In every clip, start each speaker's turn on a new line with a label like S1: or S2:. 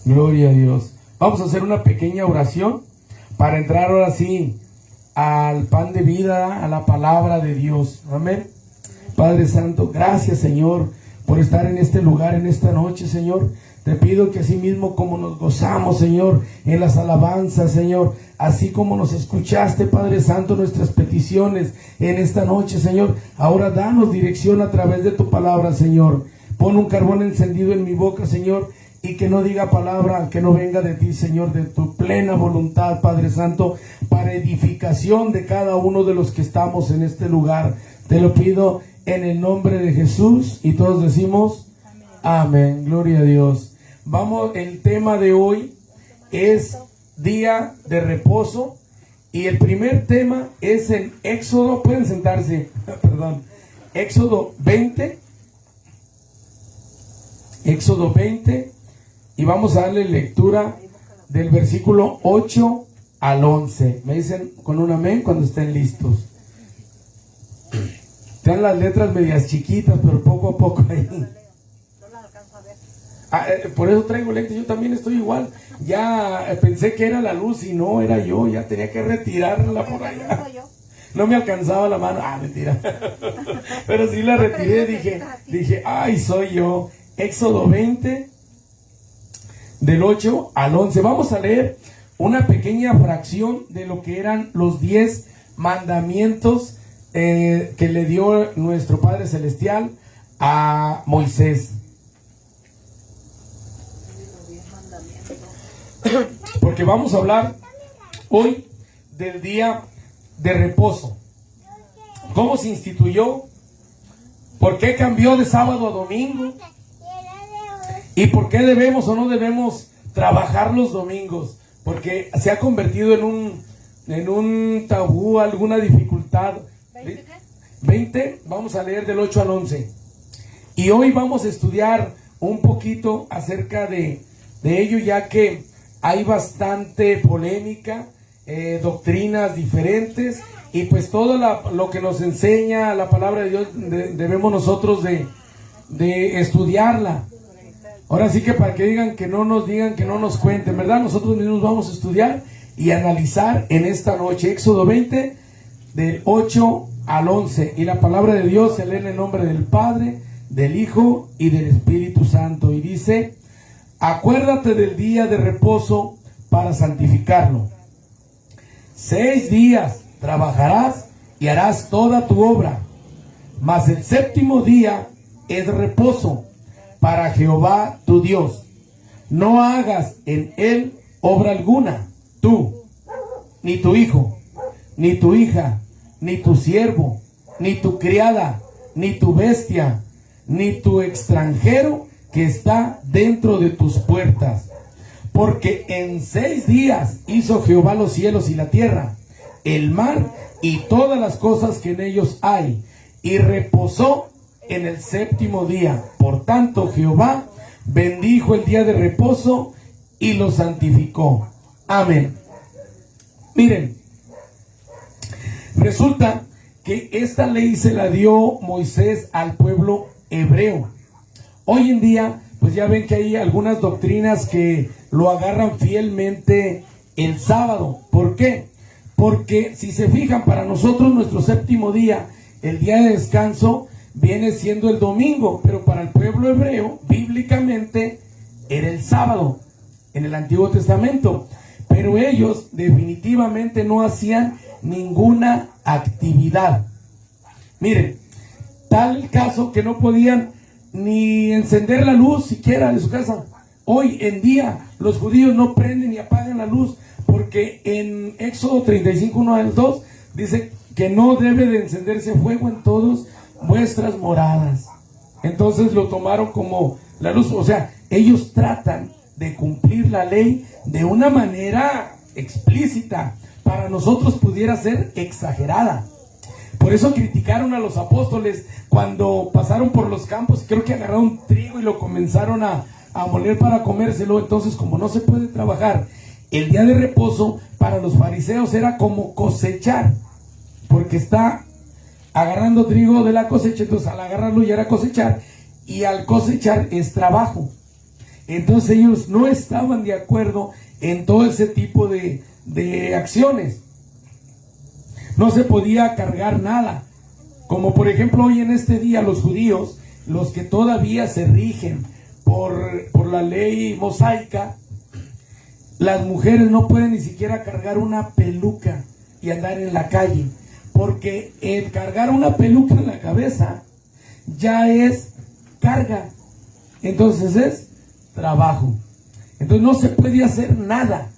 S1: Gloria a Dios. Vamos a hacer una pequeña oración para entrar ahora sí al pan de vida, a la palabra de Dios. Amén. Padre Santo, gracias, Señor, por estar en este lugar, en esta noche, Señor. Te pido que así mismo como nos gozamos, Señor, en las alabanzas, Señor, así como nos escuchaste, Padre Santo, nuestras peticiones en esta noche, Señor, ahora danos dirección a través de tu palabra, Señor. Pon un carbón encendido en mi boca, Señor, y que no diga palabra que no venga de ti, Señor, de tu plena voluntad, Padre Santo, para edificación de cada uno de los que estamos en este lugar. Te lo pido en el nombre de Jesús, y todos decimos amén. Gloria a Dios. Vamos, el tema de hoy es día de reposo, y el primer tema es en Éxodo, pueden sentarse, perdón, Éxodo 20, y vamos a darle lectura del versículo 8 al 11. Me dicen con un amén cuando estén listos. Están las letras medias chiquitas, pero poco a poco ahí. Por eso traigo lentes, yo también estoy igual. Ya pensé que era la luz y no, era yo, ya tenía que retirarla por allá. No me alcanzaba la mano, mentira. Pero sí la retiré, dije, ay, soy yo. Éxodo 20, del 8 al 11. Vamos a leer una pequeña fracción de lo que eran los 10 mandamientos que le dio nuestro Padre Celestial a Moisés. Porque vamos a hablar hoy del día de reposo. ¿Cómo se instituyó? ¿Por qué cambió de sábado a domingo? ¿Y por qué debemos o no debemos trabajar los domingos? Porque se ha convertido en un tabú, alguna dificultad. 20, vamos a leer del 8 al 11. Y hoy vamos a estudiar un poquito acerca de ello, ya que hay bastante polémica, doctrinas diferentes, y pues todo lo que nos enseña la palabra de Dios debemos nosotros de estudiarla. Ahora sí que para que digan que no nos digan, que no nos cuenten, ¿verdad? Nosotros mismos vamos a estudiar y analizar en esta noche. Éxodo 20, del 8 al 11. Y la palabra de Dios se lee en el nombre del Padre, del Hijo y del Espíritu Santo. Y dice: acuérdate del día de reposo para santificarlo. 6 días trabajarás y harás toda tu obra, mas el séptimo día es reposo para Jehová tu Dios. No hagas en él obra alguna, tú, ni tu hijo, ni tu hija, ni tu siervo, ni tu criada, ni tu bestia, ni tu extranjero que está dentro de tus puertas. Porque en 6 días hizo Jehová los cielos y la tierra, el mar y todas las cosas que en ellos hay, y reposó en el séptimo día. Por tanto, Jehová bendijo el día de reposo y lo santificó. Amén. Miren, resulta que esta ley se la dio Moisés al pueblo hebreo. Hoy en día, pues ya ven que hay algunas doctrinas que lo agarran fielmente el sábado. ¿Por qué? Porque si se fijan, para nosotros nuestro séptimo día, el día de descanso, viene siendo el domingo, pero para el pueblo hebreo, bíblicamente, era el sábado, en el Antiguo Testamento. Pero ellos definitivamente no hacían ninguna actividad. Miren, tal caso que no podían ni encender la luz siquiera de su casa. Hoy en día los judíos no prenden ni apagan la luz, porque en Éxodo 35, 1 al 2 dice que no debe de encenderse fuego en todas vuestras moradas. Entonces lo tomaron como la luz. O sea, ellos tratan de cumplir la ley de una manera explícita. Para nosotros pudiera ser exagerada. Por eso criticaron a los apóstoles cuando pasaron por los campos. Creo que agarraron trigo y lo comenzaron a moler para comérselo. Entonces, como no se puede trabajar, el día de reposo para los fariseos era como cosechar, porque está agarrando trigo de la cosecha. Entonces al agarrarlo ya era cosechar, y al cosechar es trabajo. Entonces ellos no estaban de acuerdo en todo ese tipo de acciones. No se podía cargar nada. Como por ejemplo hoy en este día los judíos, los que todavía se rigen por la ley mosaica, las mujeres no pueden ni siquiera cargar una peluca y andar en la calle, porque el cargar una peluca en la cabeza ya es carga, entonces es trabajo. Entonces no se podía hacer nada,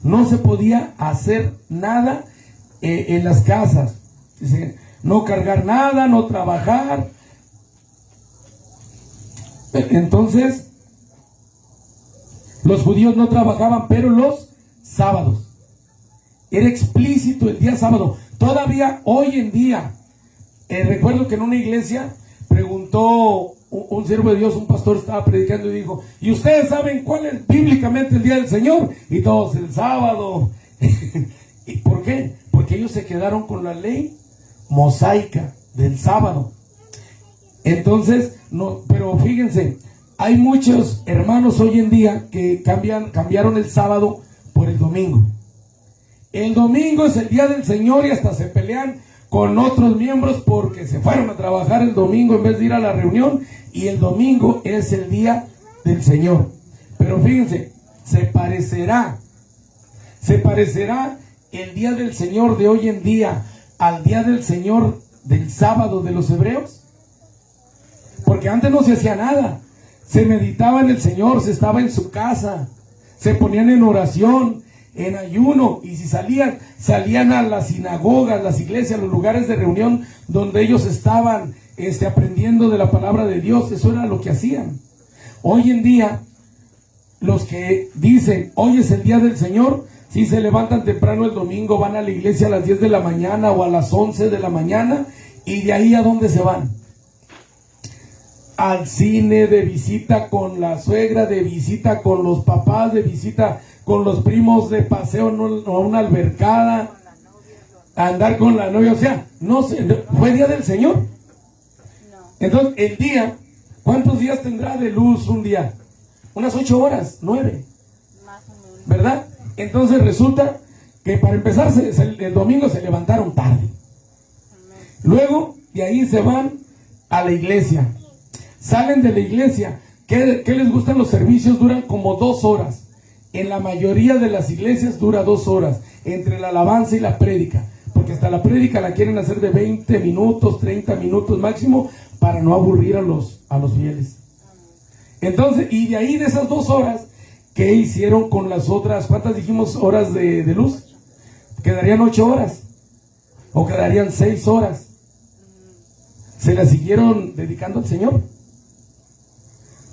S1: no se podía hacer nada en las casas. Dice, no cargar nada, no trabajar. Entonces los judíos no trabajaban, pero los sábados. Era explícito el día sábado. Todavía hoy en día, recuerdo que en una iglesia preguntó un siervo de Dios, un pastor estaba predicando y dijo, ¿y ustedes saben cuál es bíblicamente el día del Señor? Y todos, el sábado. ¿Y por qué? Porque ellos se quedaron con la ley mosaica del sábado. Entonces, no, pero fíjense, hay muchos hermanos hoy en día que cambiaron el sábado por el domingo. El domingo es el día del Señor y hasta se pelean con otros miembros porque se fueron a trabajar el domingo en vez de ir a la reunión, y el domingo es el día del Señor. Pero fíjense, se parecerá el día del Señor de hoy en día al día del Señor del sábado de los hebreos, porque antes no se hacía nada. Se meditaba en el Señor, se estaba en su casa, se ponían en oración, en ayuno, y si salían a las sinagogas, las iglesias, los lugares de reunión donde ellos estaban aprendiendo de la palabra de Dios. Eso era lo que hacían. Hoy en día, los que dicen, hoy es el día del Señor, si se levantan temprano el domingo, van a la iglesia a las 10 de la mañana o a las 11 de la mañana, y de ahí ¿a dónde se van? Al cine, de visita con la suegra, de visita con los papás, de visita con los primos, de paseo a una albercada, a andar con la novia. O sea, no sé, fue día del Señor. Entonces, el día, ¿cuántos días tendrá de luz un día? Unas 8 horas, 9, ¿verdad? Entonces resulta que para empezar el domingo se levantaron tarde. Luego de ahí se van a la iglesia. Salen de la iglesia. ¿Qué les gustan los servicios? Duran como 2 horas. En la mayoría de las iglesias dura 2 horas, entre la alabanza y la prédica, porque hasta la prédica la quieren hacer de 20 minutos, 30 minutos máximo, para no aburrir a los fieles. Entonces, y de ahí de esas 2 horas, ¿qué hicieron con las otras? ¿Cuántas dijimos horas de luz? Quedarían 8 horas, o quedarían 6 horas. ¿Se las siguieron dedicando al Señor?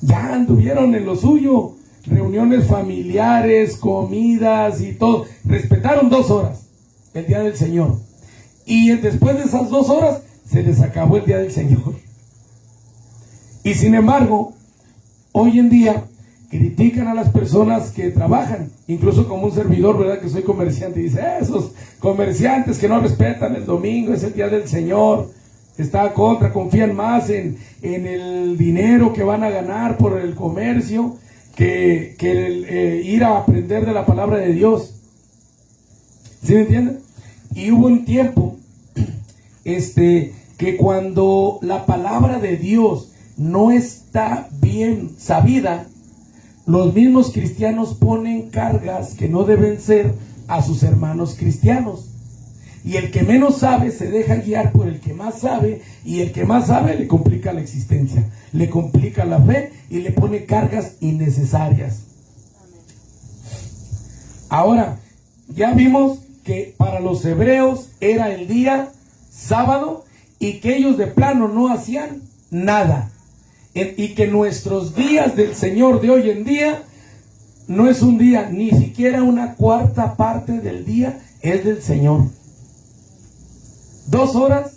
S1: Ya anduvieron en lo suyo, reuniones familiares, comidas y todo. Respetaron 2 horas, el día del Señor. Y después de esas 2 horas, se les acabó el día del Señor. Y sin embargo, hoy en día, critican a las personas que trabajan, incluso como un servidor, ¿verdad? Que soy comerciante, y dice, esos comerciantes que no respetan el domingo, es el día del Señor. Está contra, confían más en el dinero que van a ganar por el comercio que ir a aprender de la palabra de Dios. ¿Sí me entienden? Y hubo un tiempo que cuando la palabra de Dios no está bien sabida, los mismos cristianos ponen cargas que no deben ser a sus hermanos cristianos. Y el que menos sabe se deja guiar por el que más sabe, y el que más sabe le complica la existencia, le complica la fe y le pone cargas innecesarias. Ahora, ya vimos que para los hebreos era el día sábado y que ellos de plano no hacían nada. Y que nuestros días del Señor de hoy en día no es un día, ni siquiera una cuarta parte del día es del Señor. 2 horas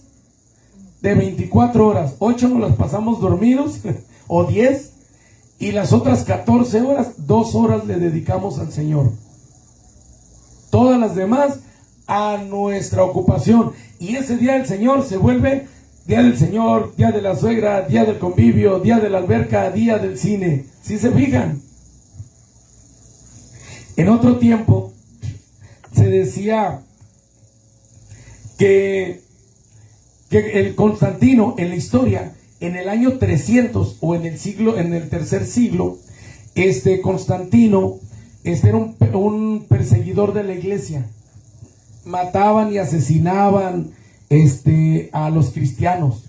S1: de 24 horas, 8 nos las pasamos dormidos, o 10, y las otras 14 horas, 2 horas le dedicamos al Señor. Todas las demás a nuestra ocupación. Y ese día del Señor se vuelve día del Señor, día de la suegra, día del convivio, día de la alberca, día del cine. ¿Sí se fijan? En otro tiempo se decía que el Constantino en la historia, en el año 300 o en el tercer siglo, Constantino era un perseguidor de la iglesia. Mataban y asesinaban a los cristianos.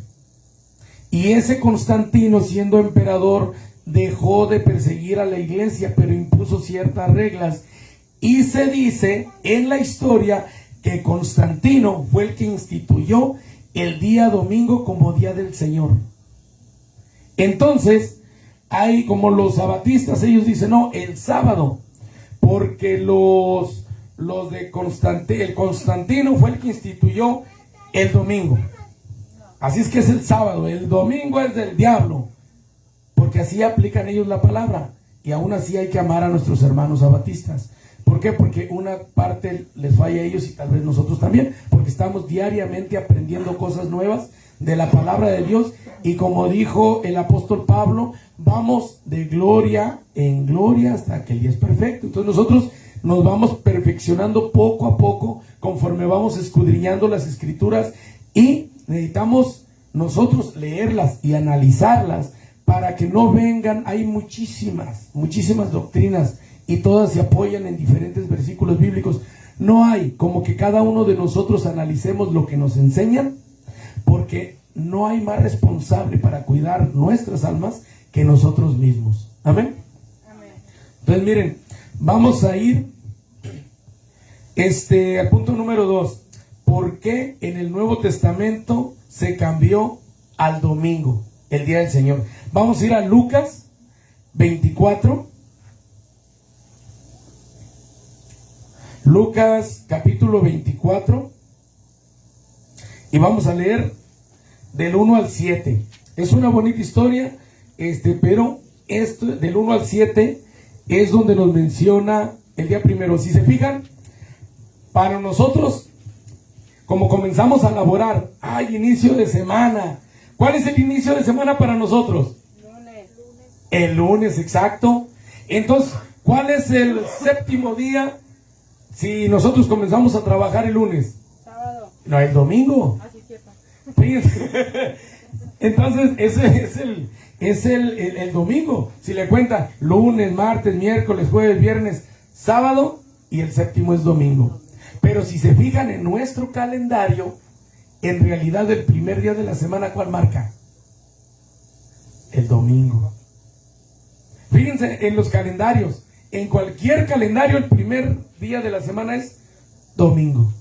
S1: Y ese Constantino, siendo emperador, dejó de perseguir a la iglesia, pero impuso ciertas reglas. Y se dice en la historia que Constantino fue el que instituyó el día domingo como día del Señor. Entonces, hay como los sabatistas, ellos dicen, no, el sábado, porque el Constantino fue el que instituyó el domingo. Así es que es el sábado, el domingo es del diablo, porque así aplican ellos la palabra. Y aún así hay que amar a nuestros hermanos sabatistas. ¿Por qué? Porque una parte les falla a ellos y tal vez nosotros también, porque estamos diariamente aprendiendo cosas nuevas de la palabra de Dios. Y como dijo el apóstol Pablo, vamos de gloria en gloria hasta que el día es perfecto. Entonces nosotros nos vamos perfeccionando poco a poco conforme vamos escudriñando las escrituras, y necesitamos nosotros leerlas y analizarlas para que no vengan. Hay muchísimas doctrinas y todas se apoyan en diferentes versículos bíblicos. No hay como que cada uno de nosotros analicemos lo que nos enseñan, porque no hay más responsable para cuidar nuestras almas que nosotros mismos. Amén. Entonces miren, vamos a ir al punto número 2. ¿Por qué en el Nuevo Testamento se cambió al domingo, el día del Señor? Vamos a ir a Lucas 24. Lucas capítulo 24. Y vamos a leer del 1 al 7. Es una bonita historia, pero esto del 1 al 7 es donde nos menciona el día primero. Si se fijan, para nosotros, como comenzamos a laborar, inicio de semana. ¿Cuál es el inicio de semana para nosotros? Lunes. El lunes, exacto. Entonces, ¿cuál es el séptimo día si nosotros comenzamos a trabajar el lunes? Sábado. No, el domingo. Así sepa. Entonces, ese es el domingo. Si le cuenta lunes, martes, miércoles, jueves, viernes, sábado, y el séptimo es domingo. Pero si se fijan en nuestro calendario, en realidad el primer día de la semana, ¿cuál marca? El domingo. Fíjense en los calendarios. En cualquier calendario el primer día de la semana es domingo.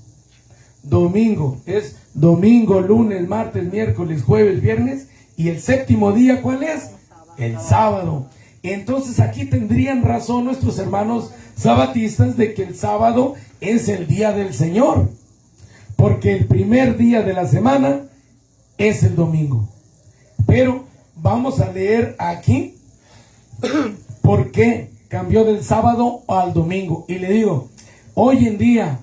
S1: Domingo es domingo, lunes, martes, miércoles, jueves, viernes. Y el séptimo día, ¿cuál es? El sábado. Entonces aquí tendrían razón nuestros hermanos sabatistas de que el sábado es el día del Señor, porque el primer día de la semana es el domingo. Pero vamos a leer aquí por qué cambió del sábado al domingo. Y le digo, hoy en día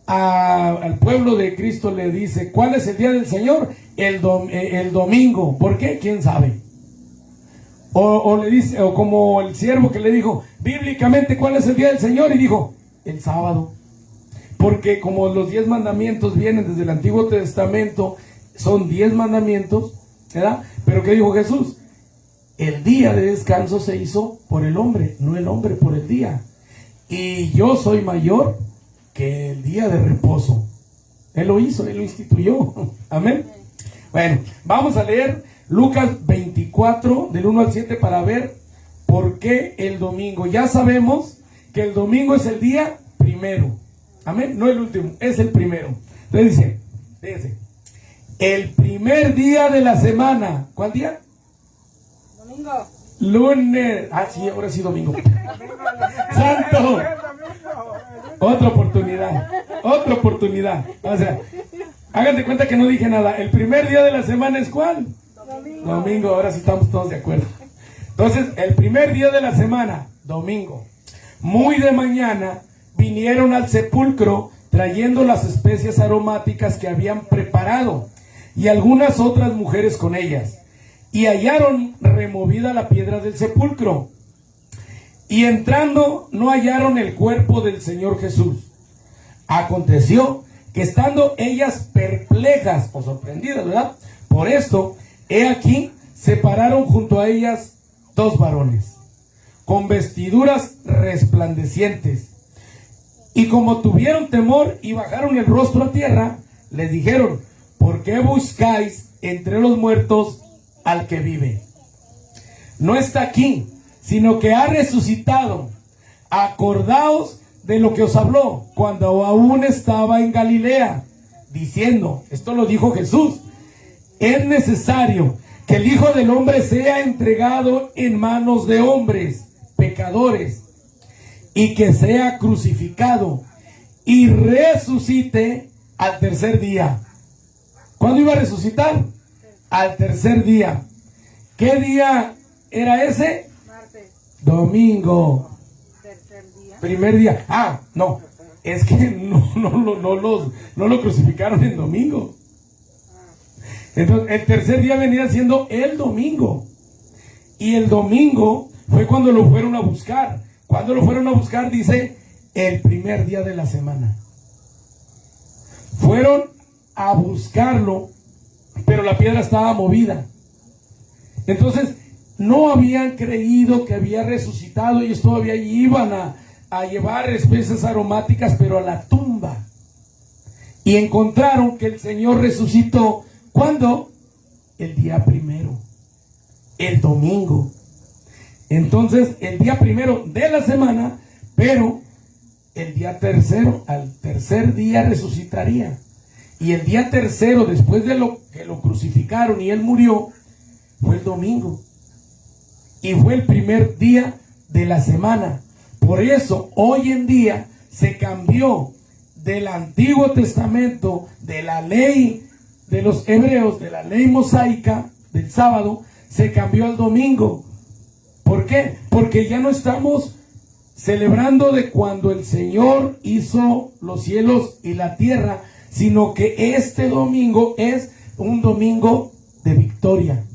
S1: al pueblo de Cristo le dice, ¿cuál es el día del Señor? El domingo. ¿Por qué? ¿Quién sabe? O le dice, o como el siervo que le dijo, bíblicamente, ¿cuál es el día del Señor? Y dijo, el sábado. Porque como los 10 mandamientos vienen desde el Antiguo Testamento, son 10 mandamientos, ¿verdad? Pero ¿qué dijo Jesús? El día de descanso se hizo por el hombre, no el hombre por el día. Y yo soy mayor que el día de reposo. Él lo hizo, Él lo instituyó. Amén. Bueno, vamos a leer Lucas 24, del 1 al 7, para ver por qué el domingo. Ya sabemos que el domingo es el día primero. Amén, no el último, es el primero. Entonces dice, fíjense, el primer día de la semana. ¿Cuál día? Domingo. Lunes. Sí, ahora sí domingo. Santo. Otra oportunidad. O sea, hagan de cuenta que no dije nada. El primer día de la semana es ¿cuál? Domingo. Ahora sí estamos todos de acuerdo. Entonces, el primer día de la semana, domingo, muy de mañana, vinieron al sepulcro trayendo las especias aromáticas que habían preparado y algunas otras mujeres con ellas, y hallaron removida la piedra del sepulcro. Y entrando no hallaron el cuerpo del Señor Jesús. Aconteció que estando ellas perplejas o sorprendidas, ¿verdad? Por esto, he aquí, se pararon junto a ellas dos varones, con vestiduras resplandecientes. Y como tuvieron temor y bajaron el rostro a tierra, les dijeron: ¿por qué buscáis entre los muertos al que vive? No está aquí, sino que ha resucitado. Acordaos de lo que os habló cuando aún estaba en Galilea, diciendo, esto lo dijo Jesús: es necesario que el Hijo del Hombre sea entregado en manos de hombres pecadores, y que sea crucificado y resucite al tercer día. ¿Cuándo iba a resucitar? Al tercer día. ¿Qué día era ese?
S2: Martes.
S1: Domingo.
S2: Tercer día.
S1: Primer día. Ah, no. Es que no lo crucificaron en domingo. Entonces, el tercer día venía siendo el domingo. Y el domingo fue cuando lo fueron a buscar. Cuando lo fueron a buscar, dice, el primer día de la semana. Fueron a buscarlo, pero la piedra estaba movida. Entonces, no habían creído que había resucitado. Ellos todavía iban a llevar especies aromáticas, pero a la tumba. Y encontraron que el Señor resucitó. ¿Cuándo? El día primero. El domingo. Entonces, el día primero de la semana, pero el día tercero, al tercer día resucitaría. Y el día tercero, después de lo que lo crucificaron y él murió, fue el domingo. Y fue el primer día de la semana. Por eso, hoy en día, se cambió del Antiguo Testamento, de la ley de los hebreos, de la ley mosaica del sábado, se cambió al domingo. ¿Por qué? Porque ya no estamos celebrando de cuando el Señor hizo los cielos y la tierra, sino que este domingo es un domingo de victoria.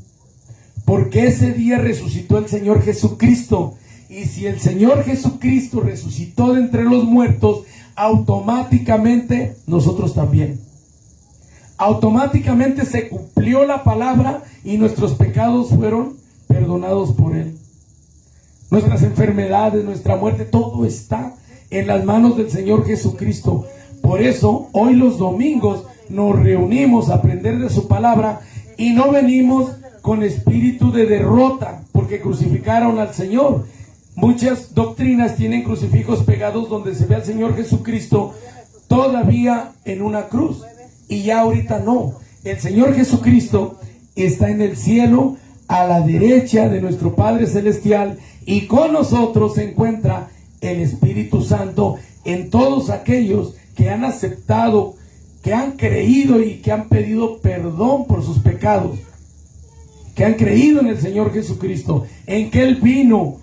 S1: Porque ese día resucitó el Señor Jesucristo. Y si el Señor Jesucristo resucitó de entre los muertos, automáticamente nosotros también. Automáticamente se cumplió la palabra y nuestros pecados fueron perdonados por Él. Nuestras enfermedades, nuestra muerte, todo está en las manos del Señor Jesucristo. Por eso, hoy los domingos nos reunimos a aprender de su palabra y no venimos con espíritu de derrota porque crucificaron al Señor. Muchas doctrinas tienen crucifijos pegados donde se ve al Señor Jesucristo todavía en una cruz. Y ya ahorita no. El Señor Jesucristo está en el cielo a la derecha de nuestro Padre Celestial, y con nosotros se encuentra el Espíritu Santo en todos aquellos que han aceptado, que han creído y que han pedido perdón por sus pecados, que han creído en el Señor Jesucristo, en que Él vino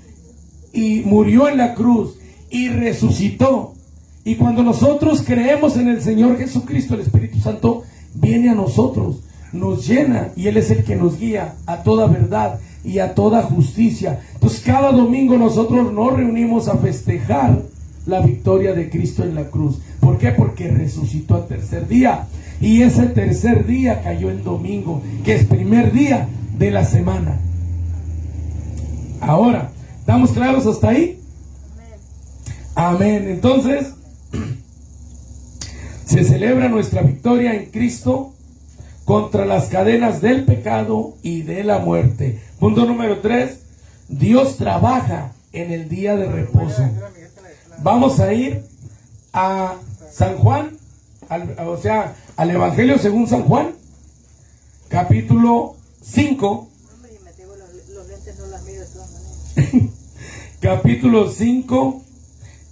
S1: y murió en la cruz y resucitó. Y cuando nosotros creemos en el Señor Jesucristo, el Espíritu Santo viene a nosotros, nos llena, y Él es el que nos guía a toda verdad y a toda justicia. Entonces cada domingo nosotros nos reunimos a festejar la victoria de Cristo en la cruz. ¿Por qué? Porque resucitó al tercer día, y ese tercer día cayó el domingo, que es primer día de la semana. Ahora, ¿estamos claros hasta ahí? Amén. Entonces, se celebra nuestra victoria en Cristo contra las cadenas del pecado y de la muerte. Punto número 3. Dios trabaja en el día de reposo. Vamos a ir a San Juan, al Evangelio según San Juan, capítulo 5. Capítulo 5,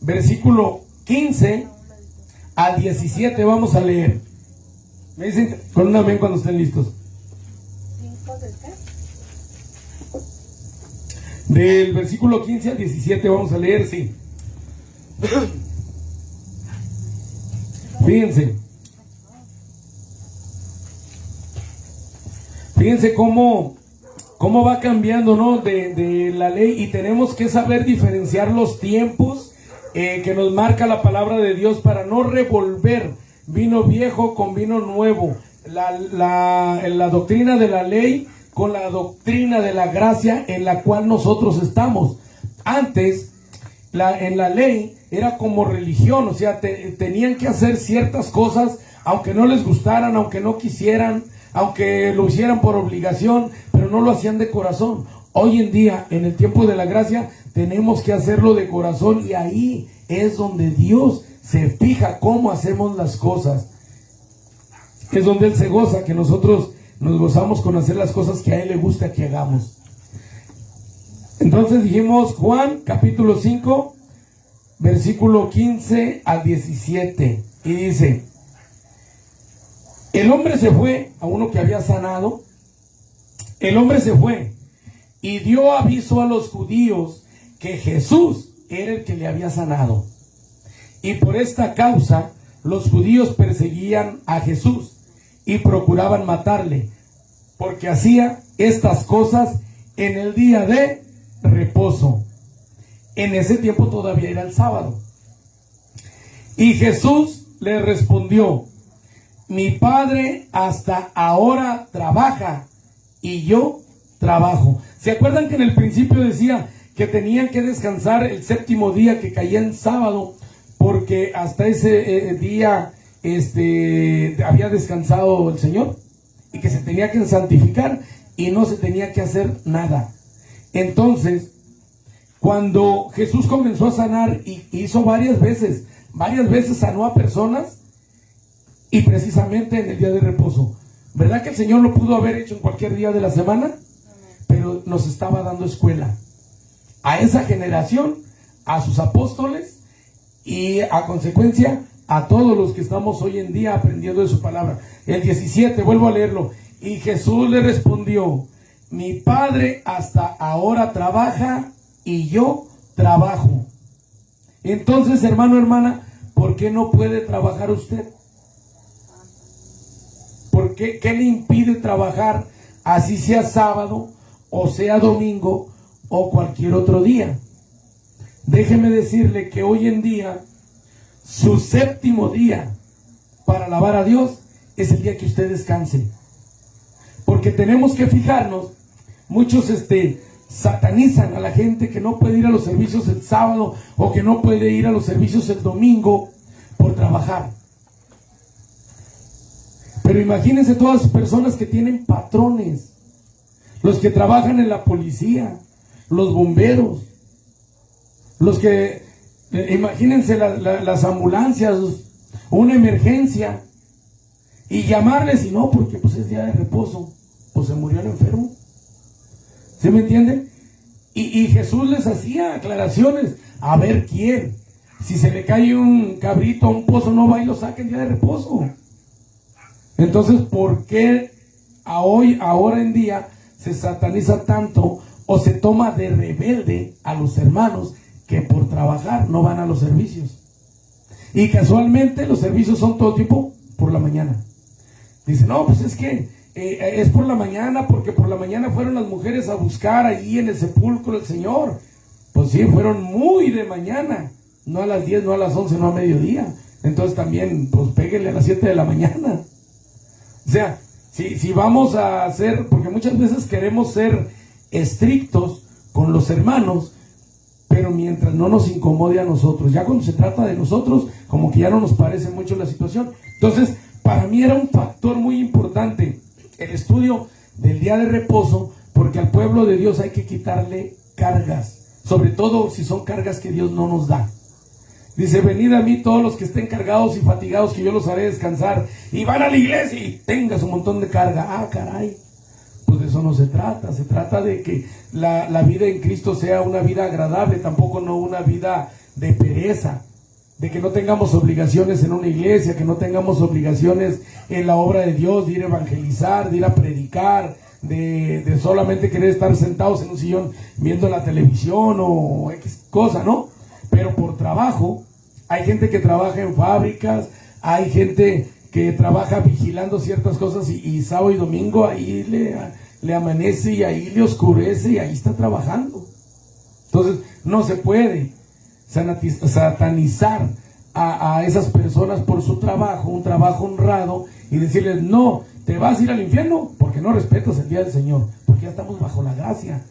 S1: versículo 15 al 17. Vamos a leer. Me dicen con un amén cuando estén listos.
S2: ¿5 del qué?
S1: Del versículo 15 al 17 vamos a leer, sí. Fíjense cómo cómo va cambiando, ¿no? De la ley, y tenemos que saber diferenciar los tiempos que nos marca la palabra de Dios para no revolver vino viejo con vino nuevo, la doctrina de la ley con la doctrina de la gracia en la cual nosotros estamos. Antes, en la ley era como religión, o sea, tenían que hacer ciertas cosas, aunque no les gustaran, aunque no quisieran, aunque lo hicieran por obligación, pero no lo hacían de corazón. Hoy en día, en el tiempo de la gracia, tenemos que hacerlo de corazón, y ahí es donde Dios se fija cómo hacemos las cosas. Es donde Él se goza, que nosotros nos gozamos con hacer las cosas que a Él le gusta que hagamos. Entonces dijimos Juan capítulo 5, versículo 15 al 17, y dice: el hombre se fue, a uno que había sanado, el hombre se fue y dio aviso a los judíos que Jesús era el que le había sanado. Y por esta causa los judíos perseguían a Jesús y procuraban matarle, porque hacía estas cosas en el día de reposo. En ese tiempo todavía era el sábado. Y Jesús le respondió: mi Padre hasta ahora trabaja y yo trabajo. ¿Se acuerdan que en el principio decía que tenían que descansar el séptimo día, que caía en sábado, porque hasta ese día había descansado el Señor, y que se tenía que santificar y no se tenía que hacer nada? Entonces, cuando Jesús comenzó a sanar, y hizo varias veces sanó a personas, y precisamente en el día de reposo. ¿Verdad que el Señor lo pudo haber hecho en cualquier día de la semana? Pero nos estaba dando escuela a esa generación, a sus apóstoles, y a consecuencia a todos los que estamos hoy en día aprendiendo de su palabra. El 17, vuelvo a leerlo. Y Jesús le respondió: mi Padre hasta ahora trabaja y yo trabajo. Entonces, hermano, hermana, ¿por qué no puede trabajar usted? ¿Por qué? ¿Qué le impide trabajar, así sea sábado o sea domingo o cualquier otro día? Déjeme decirle que hoy en día su séptimo día para alabar a Dios es el día que usted descanse, porque tenemos que fijarnos. Muchos satanizan a la gente que no puede ir a los servicios el sábado o que no puede ir a los servicios el domingo por trabajar. Pero imagínense todas las personas que tienen patrones, los que trabajan en la policía, los bomberos, los que, imagínense las ambulancias, una emergencia, y llamarles, y no, porque pues es día de reposo, pues se murió el enfermo. ¿Sí me entienden? Y Jesús les hacía aclaraciones. A ver quién, si se le cae un cabrito a un pozo, no va y lo saca en día de reposo. Entonces, ¿por qué ahora en día se sataniza tanto o se toma de rebelde a los hermanos que por trabajar no van a los servicios? Y casualmente los servicios son todo tipo por la mañana. Dicen, no, pues es que es por la mañana, porque por la mañana fueron las mujeres a buscar allí en el sepulcro del Señor. Pues sí, fueron muy de mañana, no a las 10, no a las 11, no a mediodía. Entonces también, pues péguenle a las 7 de la mañana. O sea, si vamos a hacer, porque muchas veces queremos ser estrictos con los hermanos, pero mientras no nos incomode a nosotros. Ya cuando se trata de nosotros, como que ya no nos parece mucho la situación. Entonces, para mí era un factor muy importante el estudio del día de reposo, porque al pueblo de Dios hay que quitarle cargas, sobre todo si son cargas que Dios no nos da. Dice, venid a mí todos los que estén cargados y fatigados, que yo los haré descansar. Y van a la iglesia y tengas un montón de carga. Ah, caray, pues de eso no se trata. Se trata de que la vida en Cristo sea una vida agradable, tampoco no una vida de pereza. De que no tengamos obligaciones en una iglesia, que no tengamos obligaciones en la obra de Dios, de ir a evangelizar, de ir a predicar, de solamente querer estar sentados en un sillón viendo la televisión o X cosa, ¿no? Pero por trabajo, hay gente que trabaja en fábricas, hay gente que trabaja vigilando ciertas cosas y sábado y domingo ahí le amanece y ahí le oscurece y ahí está trabajando. Entonces no se puede satanizar a esas personas por su trabajo, un trabajo honrado, y decirles: no, te vas a ir al infierno porque no respetas el día del Señor, porque ya estamos bajo la gracia.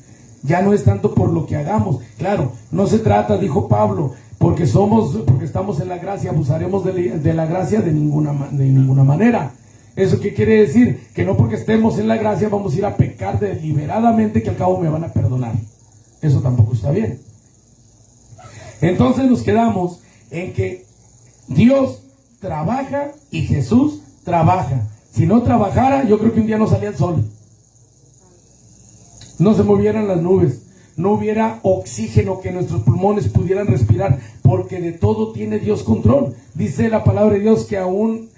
S1: Ya no es tanto por lo que hagamos. Claro, no se trata, dijo Pablo, porque estamos en la gracia, abusaremos de la gracia de ninguna manera. ¿Eso qué quiere decir? Que no porque estemos en la gracia vamos a ir a pecar deliberadamente, que al cabo me van a perdonar. Eso tampoco está bien. Entonces nos quedamos en que Dios trabaja y Jesús trabaja. Si no trabajara, yo creo que un día no salía el sol, no se movieran las nubes, no hubiera oxígeno que nuestros pulmones pudieran respirar, porque de todo tiene Dios control. Dice la palabra de Dios que aún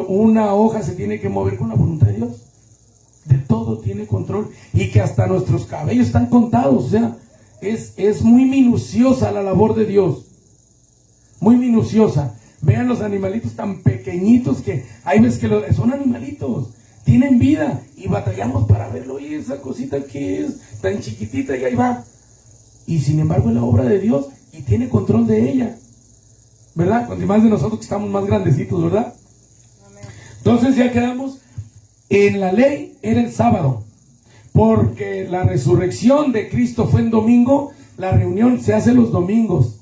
S1: una hoja se tiene que mover con la voluntad de Dios. De todo tiene control, y que hasta nuestros cabellos están contados. O sea, es muy minuciosa la labor de Dios, muy minuciosa. Vean los animalitos tan pequeñitos que hay veces que son animalitos, tienen vida y batallamos para verlo. Y esa cosita que es tan chiquitita y ahí va. Y sin embargo es la obra de Dios y tiene control de ella, ¿verdad? Cuando más de nosotros que estamos más grandecitos, ¿verdad? Entonces ya quedamos en la ley, era el sábado, porque la resurrección de Cristo fue en domingo. La reunión se hace los domingos,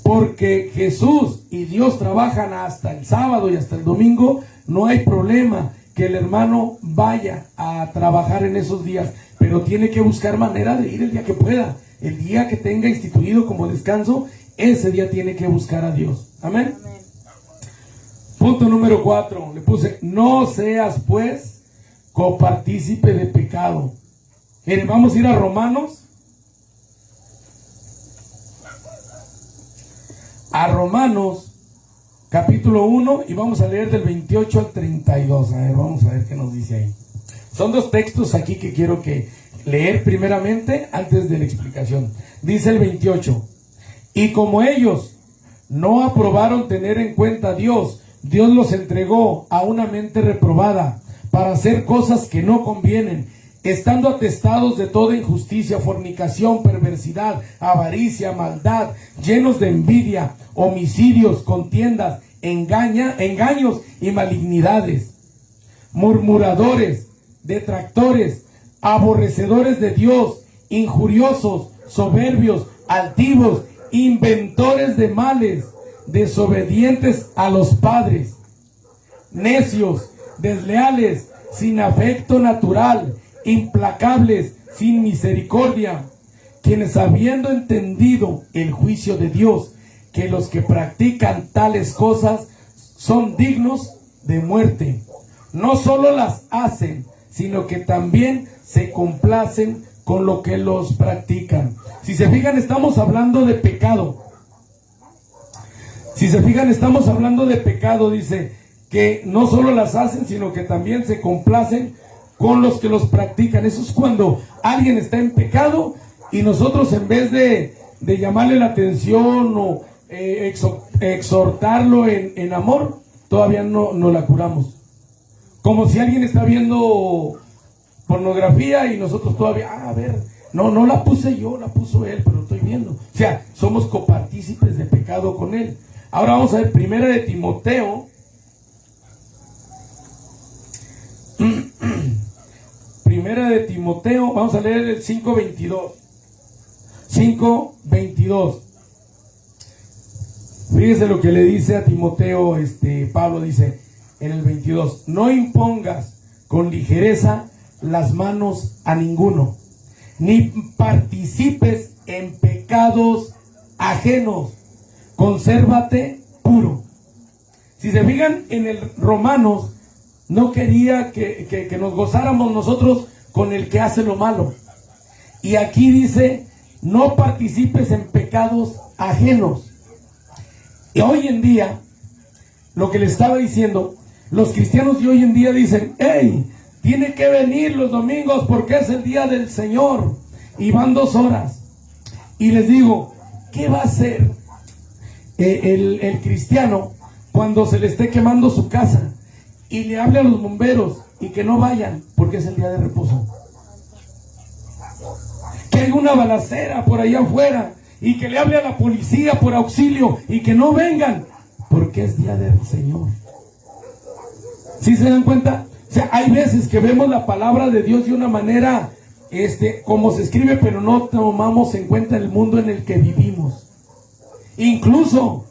S1: porque Jesús y Dios trabajan hasta el sábado y hasta el domingo. No hay problema que el hermano vaya a trabajar en esos días, pero tiene que buscar manera de ir el día que pueda. El día que tenga instituido como descanso, ese día tiene que buscar a Dios. Amén.
S2: Amén.
S1: Punto número 4, le puse: no seas pues copartícipe de pecado. Miren, vamos a ir a Romanos. A Romanos capítulo 1, y vamos a leer del 28 al 32. A ver, vamos a ver qué nos dice ahí. Son dos textos aquí que quiero leer primeramente antes de la explicación. Dice el 28: y como ellos no aprobaron tener en cuenta a Dios, Dios los entregó a una mente reprobada para hacer cosas que no convienen, estando atestados de toda injusticia, fornicación, perversidad, avaricia, maldad, llenos de envidia, homicidios, contiendas, engaños y malignidades, murmuradores, detractores, aborrecedores de Dios, injuriosos, soberbios, altivos, inventores de males, desobedientes a los padres, necios, desleales, sin afecto natural, implacables, sin misericordia, quienes habiendo entendido el juicio de Dios, que los que practican tales cosas son dignos de muerte, no solo las hacen, sino que también se complacen con lo que los practican. Si se fijan, estamos hablando de pecado. Si se fijan, estamos hablando de pecado. Dice que no solo las hacen, sino que también se complacen con los que los practican. Eso es cuando alguien está en pecado y nosotros, en vez de llamarle la atención o exhortarlo en amor, todavía no la curamos. Como si alguien está viendo pornografía y nosotros todavía, a ver, no la puse yo, la puso él, pero estoy viendo. O sea, somos copartícipes de pecado con él. Ahora vamos a ver Primera de Timoteo. Primera de Timoteo, vamos a leer el 5:22. 5:22. Fíjese lo que le dice a Timoteo Pablo, dice en el 22: no impongas con ligereza las manos a ninguno, ni participes en pecados ajenos, consérvate puro. Si se fijan, en el Romanos no quería que nos gozáramos nosotros con el que hace lo malo, y aquí dice: no participes en pecados ajenos. Y hoy en día, lo que le estaba diciendo, los cristianos de hoy en día dicen: hey, tiene que venir los domingos porque es el día del Señor, y van 2 horas. Y les digo, ¿qué va a hacer el cristiano cuando se le esté quemando su casa y le hable a los bomberos y que no vayan porque es el día de reposo. Que hay una balacera por allá afuera y que le hable a la policía por auxilio y que no vengan porque es día del Señor. ¿Sí se dan cuenta? O sea, hay veces que vemos la palabra de Dios de una manera como se escribe, pero no tomamos en cuenta el mundo en el que vivimos. Incluso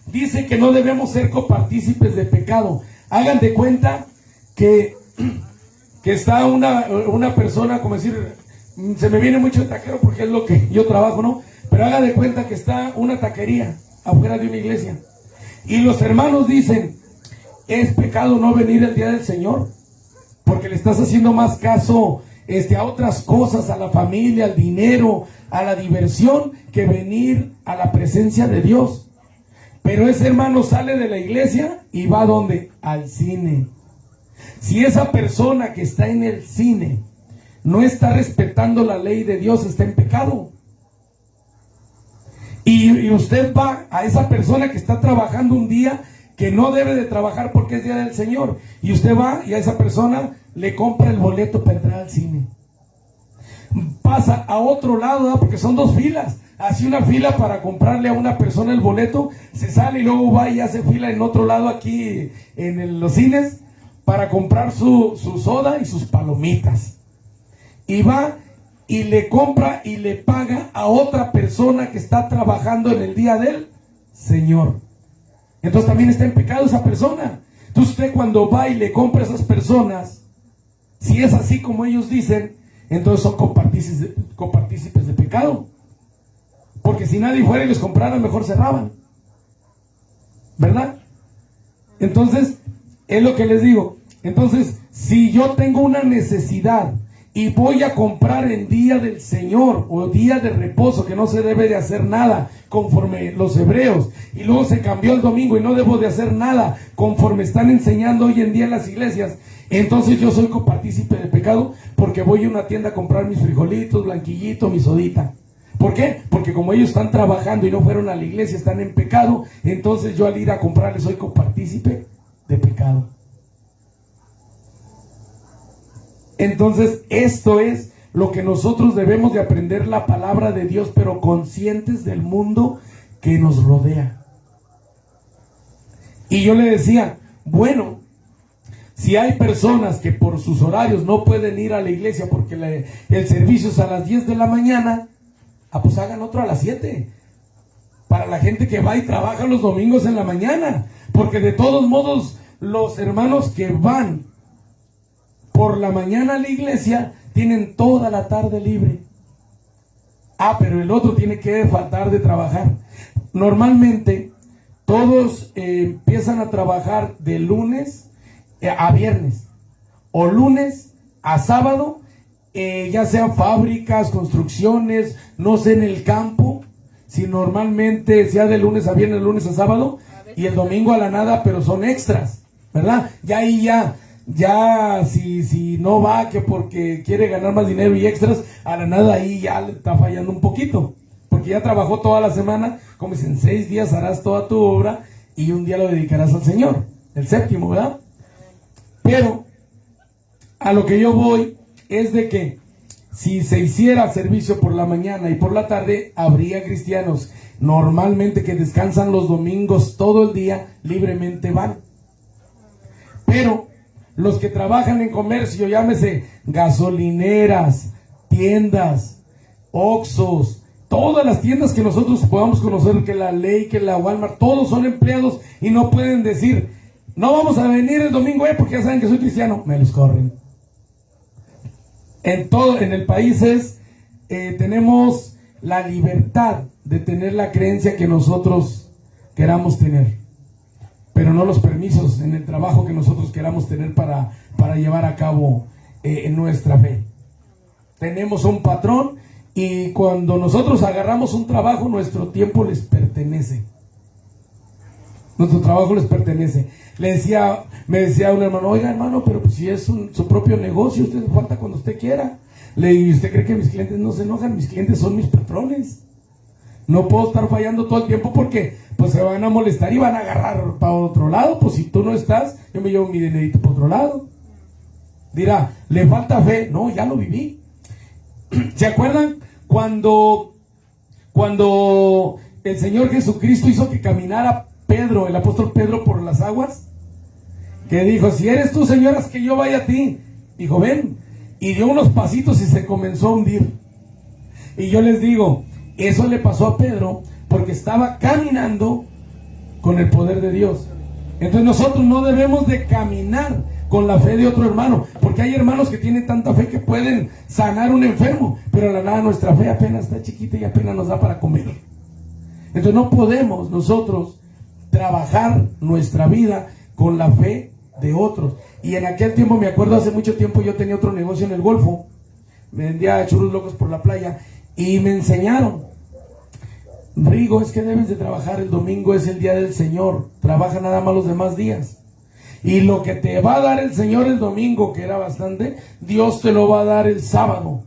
S1: dice que no debemos ser copartícipes de pecado. Hagan de cuenta que está una persona, como decir, se me viene mucho el taquero porque es lo que yo trabajo, ¿no? Pero haga de cuenta que está una taquería afuera de una iglesia y los hermanos dicen: es pecado no venir el día del Señor porque le estás haciendo más caso a otras cosas, a la familia, al dinero, a la diversión, que venir a la presencia de Dios. Pero ese hermano sale de la iglesia y va ¿a dónde? Al cine. Si esa persona que está en el cine no está respetando la ley de Dios, está en pecado. Y usted va a esa persona que está trabajando un día que no debe de trabajar porque es día del Señor, y usted va y a esa persona le compra el boleto para entrar al cine. Pasa a otro lado, ¿verdad? Porque son dos filas. Hace una fila para comprarle a una persona el boleto, se sale y luego va y hace fila en otro lado aquí en los cines para comprar su soda y sus palomitas. Y va y le compra y le paga a otra persona que está trabajando en el día del Señor. Entonces también está en pecado esa persona. Entonces usted cuando va y le compra a esas personas, si es así como ellos dicen, entonces son copartícipes de pecado. Porque si nadie fuera y les comprara, mejor cerraban, ¿verdad? Entonces, es lo que les digo. Entonces, si yo tengo una necesidad y voy a comprar en día del Señor o día de reposo, que no se debe de hacer nada conforme los hebreos, y luego se cambió el domingo y no debo de hacer nada conforme están enseñando hoy en día en las iglesias, entonces yo soy copartícipe de pecado porque voy a una tienda a comprar mis frijolitos, blanquillito, mi sodita. ¿Por qué? Porque como ellos están trabajando y no fueron a la iglesia, están en pecado, entonces yo al ir a comprarles soy copartícipe de pecado. Entonces esto es lo que nosotros debemos de aprender, la palabra de Dios, pero conscientes del mundo que nos rodea. Y yo le decía, bueno, si hay personas que por sus horarios no pueden ir a la iglesia porque el servicio es a las 10 de la mañana, pues hagan otro a las 7. Para la gente que va y trabaja los domingos en la mañana. Porque de todos modos, los hermanos que van por la mañana a la iglesia tienen toda la tarde libre. Pero el otro tiene que faltar de trabajar. Normalmente, todos empiezan a trabajar de lunes a viernes, o lunes a sábado, ya sean fábricas, construcciones, no sé, en el campo, si normalmente sea de lunes a viernes, lunes a sábado, y el domingo a la nada, pero son extras, ¿verdad? Ya ahí ya si no va, que porque quiere ganar más dinero y extras, a la nada ahí ya le está fallando un poquito, porque ya trabajó toda la semana, como dicen, 6 días harás toda tu obra, y un día lo dedicarás al Señor, el séptimo, ¿verdad? Pero a lo que yo voy es de que si se hiciera servicio por la mañana y por la tarde, habría cristianos normalmente que descansan los domingos todo el día, libremente van. Pero los que trabajan en comercio, llámese gasolineras, tiendas, Oxxos, todas las tiendas que nosotros podamos conocer, que la Ley, que la Walmart, todos son empleados y no pueden decir, no vamos a venir el domingo porque ya saben que soy cristiano. Me los corren. En el país tenemos la libertad de tener la creencia que nosotros queramos tener, pero no los permisos en el trabajo que nosotros queramos tener para llevar a cabo nuestra fe. Tenemos un patrón y cuando nosotros agarramos un trabajo, nuestro tiempo les pertenece. Nuestro trabajo les pertenece. Me decía un hermano, oiga hermano, pero pues si es su propio negocio, usted falta cuando usted quiera. ¿Y usted cree que mis clientes no se enojan? Mis clientes son mis patrones. No puedo estar fallando todo el tiempo porque pues se van a molestar y van a agarrar para otro lado. Pues si tú no estás, yo me llevo mi dinerito para otro lado. dirá, le falta fe. No, ya lo viví. ¿Se acuerdan cuando el Señor Jesucristo hizo que caminara Pedro, el apóstol Pedro, por las aguas? Que dijo, si eres tú, Señor, haz que yo vaya a ti. Dijo, ven. Y dio unos pasitos y se comenzó a hundir. Y yo les digo, eso le pasó a Pedro porque estaba caminando con el poder de Dios. Entonces nosotros no debemos de caminar con la fe de otro hermano, porque hay hermanos que tienen tanta fe que pueden sanar un enfermo, pero a la nada nuestra fe apenas está chiquita y apenas nos da para comer. Entonces no podemos nosotros trabajar nuestra vida con la fe de otros. Y en aquel tiempo, me acuerdo, hace mucho tiempo yo tenía otro negocio en el Golfo, vendía churros locos por la playa, y me enseñaron, Rigo, es que debes de trabajar el domingo, es el día del Señor, trabaja nada más los demás días. Y lo que te va a dar el Señor el domingo, que era bastante, Dios te lo va a dar el sábado.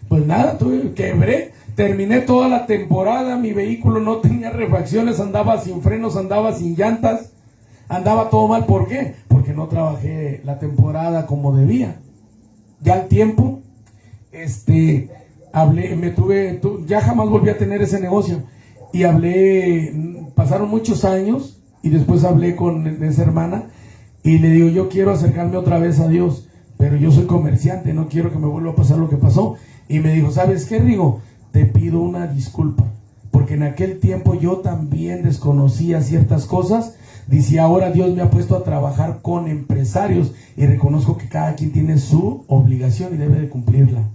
S1: Pues nada, quebré, terminé toda la temporada, mi vehículo no tenía refacciones, andaba sin frenos, andaba sin llantas, andaba todo mal. ¿Por qué? Porque no trabajé la temporada como debía. Ya al tiempo, ya jamás volví a tener ese negocio. Y pasaron muchos años, y después hablé con esa hermana, y le digo, yo quiero acercarme otra vez a Dios, pero yo soy comerciante, no quiero que me vuelva a pasar lo que pasó. Y me dijo, ¿sabes qué, Rigo? Te pido una disculpa, porque en aquel tiempo yo también desconocía ciertas cosas. Dice, ahora Dios me ha puesto a trabajar con empresarios, y reconozco que cada quien tiene su obligación y debe de cumplirla.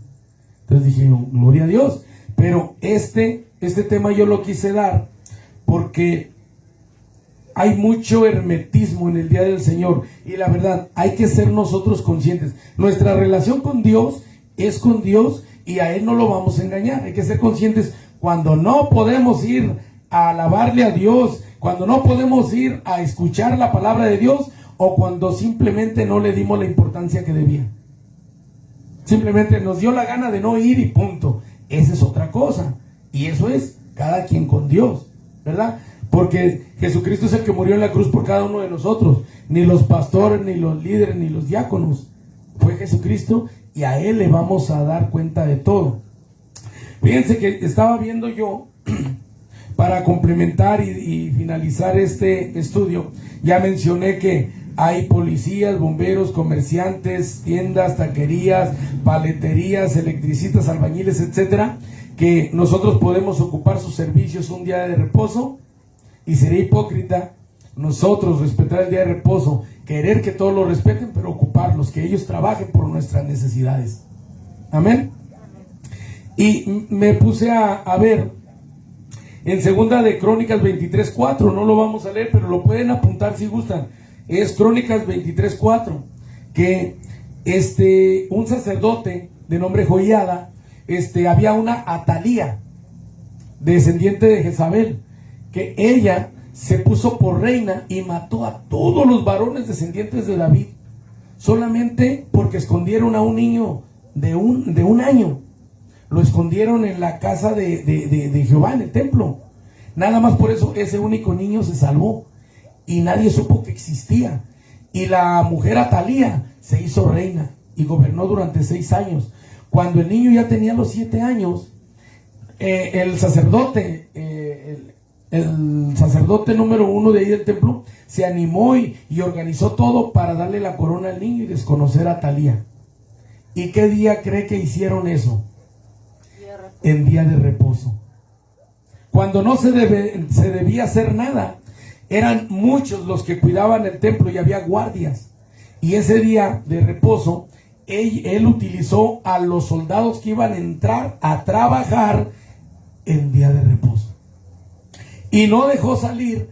S1: Entonces dije, gloria a Dios. Pero este tema yo lo quise dar porque hay mucho hermetismo en el día del Señor, y la verdad, hay que ser nosotros conscientes. Nuestra relación con Dios es con Dios, y a Él no lo vamos a engañar. Hay que ser conscientes cuando no podemos ir a alabarle a Dios, cuando no podemos ir a escuchar la palabra de Dios, o cuando simplemente no le dimos la importancia que debía. Simplemente nos dio la gana de no ir y punto. Esa es otra cosa, y eso es cada quien con Dios, ¿verdad? Porque Jesucristo es el que murió en la cruz por cada uno de nosotros. Ni los pastores, ni los líderes, ni los diáconos. Fue Jesucristo, y a Él le vamos a dar cuenta de todo. Fíjense que estaba viendo yo, para complementar y finalizar este estudio, ya mencioné que hay policías, bomberos, comerciantes, tiendas, taquerías, paleterías, electricistas, albañiles, etcétera, que nosotros podemos ocupar sus servicios un día de reposo. Y sería hipócrita nosotros respetar el día de reposo, querer que todos lo respeten, pero ocuparlos, que ellos trabajen por nuestras necesidades. Amén. Y me puse a ver en segunda de Crónicas 23:4, no lo vamos a leer, pero lo pueden apuntar si gustan. Es Crónicas 23:4, que un sacerdote de nombre Joiada, había una Atalía, descendiente de Jezabel, que ella se puso por reina y mató a todos los varones descendientes de David, solamente porque escondieron a un niño de un año. Lo escondieron en la casa de Jehová, en el templo. Nada más por eso ese único niño se salvó, y nadie supo que existía. Y la mujer Atalía se hizo reina y gobernó durante 6 años. Cuando el niño ya tenía los 7 años, el sacerdote, el sacerdote número 1 de ahí del templo, se animó y organizó todo para darle la corona al niño y desconocer a Atalía. ¿Y qué día cree que hicieron eso? En día de reposo. Cuando no se debía hacer nada, eran muchos los que cuidaban el templo y había guardias. Y ese día de reposo, él utilizó a los soldados que iban a entrar a trabajar en día de reposo. Y no dejó salir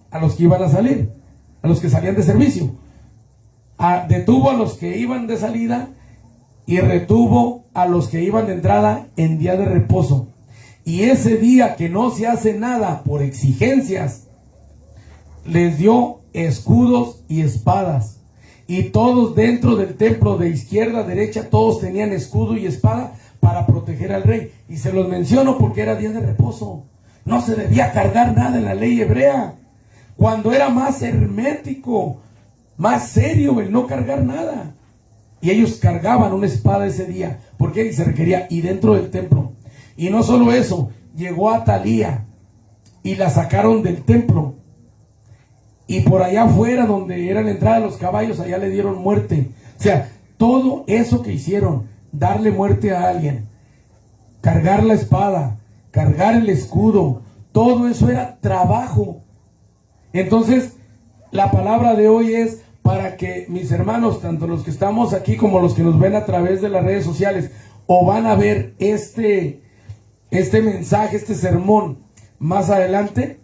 S1: a los que iban a salir, a los que salían de servicio. Detuvo a los que iban de salida y retuvo a los que iban de entrada en día de reposo. Y ese día que no se hace nada por exigencias, les dio escudos y espadas. Y todos dentro del templo, de izquierda a derecha, todos tenían escudo y espada para proteger al rey. Y se los menciono porque era día de reposo. No se debía cargar nada en la ley hebrea. Cuando era más hermético, más serio el no cargar nada. Y ellos cargaban una espada ese día. ¿Por qué? Y se requería. Y dentro del templo. Y no solo eso, llegó Atalía y la sacaron del templo. Y por allá afuera, donde era la entrada de los caballos, allá le dieron muerte. O sea, todo eso que hicieron, darle muerte a alguien, cargar la espada, cargar el escudo, todo eso era trabajo. Entonces, la palabra de hoy es para que mis hermanos, tanto los que estamos aquí como los que nos ven a través de las redes sociales, o van a ver este mensaje, este sermón más adelante,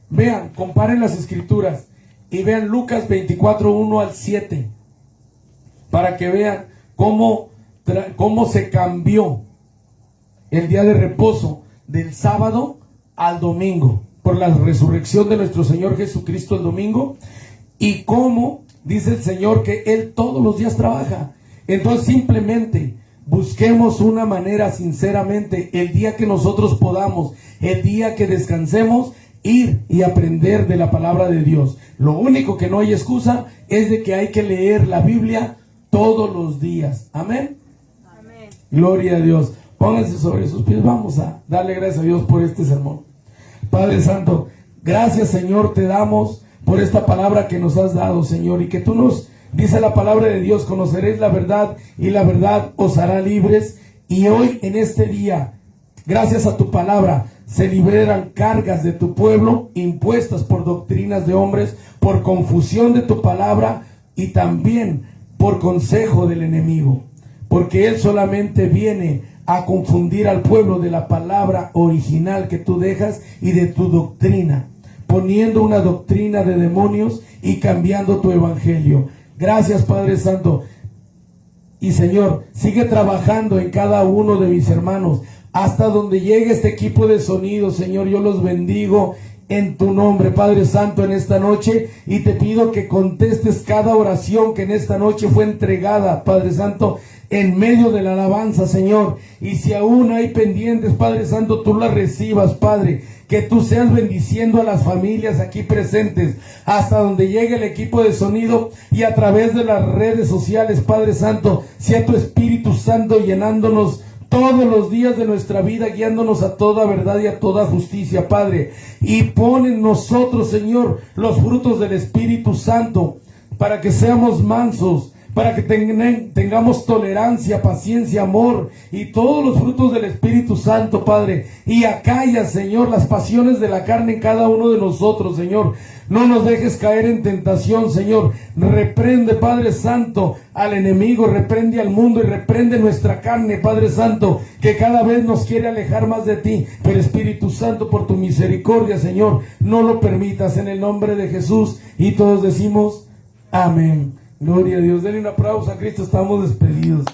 S1: vean, comparen las escrituras y vean Lucas 24, 1 al 7, para que vean cómo se cambió el día de reposo del sábado al domingo, por la resurrección de nuestro Señor Jesucristo el domingo, y cómo dice el Señor que Él todos los días trabaja. Entonces simplemente busquemos una manera, sinceramente, el día que nosotros podamos, el día que descansemos, ir y aprender de la palabra de Dios. Lo único que no hay excusa es de que hay que leer la Biblia todos los días. Amén.
S2: Amén.
S1: Gloria a Dios. Pónganse sobre sus pies. Vamos a darle gracias a Dios por este sermón. Padre Santo, gracias, Señor, te damos por esta palabra que nos has dado, Señor, y que tú nos, dice la palabra de Dios, conoceréis la verdad y la verdad os hará libres. Y hoy en este día, gracias a tu palabra, se liberan cargas de tu pueblo impuestas por doctrinas de hombres, por confusión de tu palabra y también por consejo del enemigo, porque él solamente viene a confundir al pueblo de la palabra original que tú dejas y de tu doctrina, poniendo una doctrina de demonios y cambiando tu evangelio. Gracias, Padre Santo. Y Señor, sigue trabajando en cada uno de mis hermanos hasta donde llegue este equipo de sonido. Señor, yo los bendigo en tu nombre, Padre Santo, en esta noche, y te pido que contestes cada oración que en esta noche fue entregada, Padre Santo, en medio de la alabanza, Señor. Y si aún hay pendientes, Padre Santo, tú las recibas, Padre. Que tú seas bendiciendo a las familias aquí presentes hasta donde llegue el equipo de sonido y a través de las redes sociales, Padre Santo, sea tu Espíritu Santo llenándonos todos los días de nuestra vida, guiándonos a toda verdad y a toda justicia, Padre. Y pon en nosotros, Señor, los frutos del Espíritu Santo para que seamos mansos, para que tengamos tolerancia, paciencia, amor y todos los frutos del Espíritu Santo, Padre. Y acalla, Señor, las pasiones de la carne en cada uno de nosotros, Señor. No nos dejes caer en tentación, Señor. Reprende, Padre Santo, al enemigo, reprende al mundo y reprende nuestra carne, Padre Santo, que cada vez nos quiere alejar más de ti. Pero Espíritu Santo, por tu misericordia, Señor, no lo permitas, en el nombre de Jesús. Y todos decimos amén. Gloria a Dios. Denle un aplauso a Cristo. Estamos despedidos.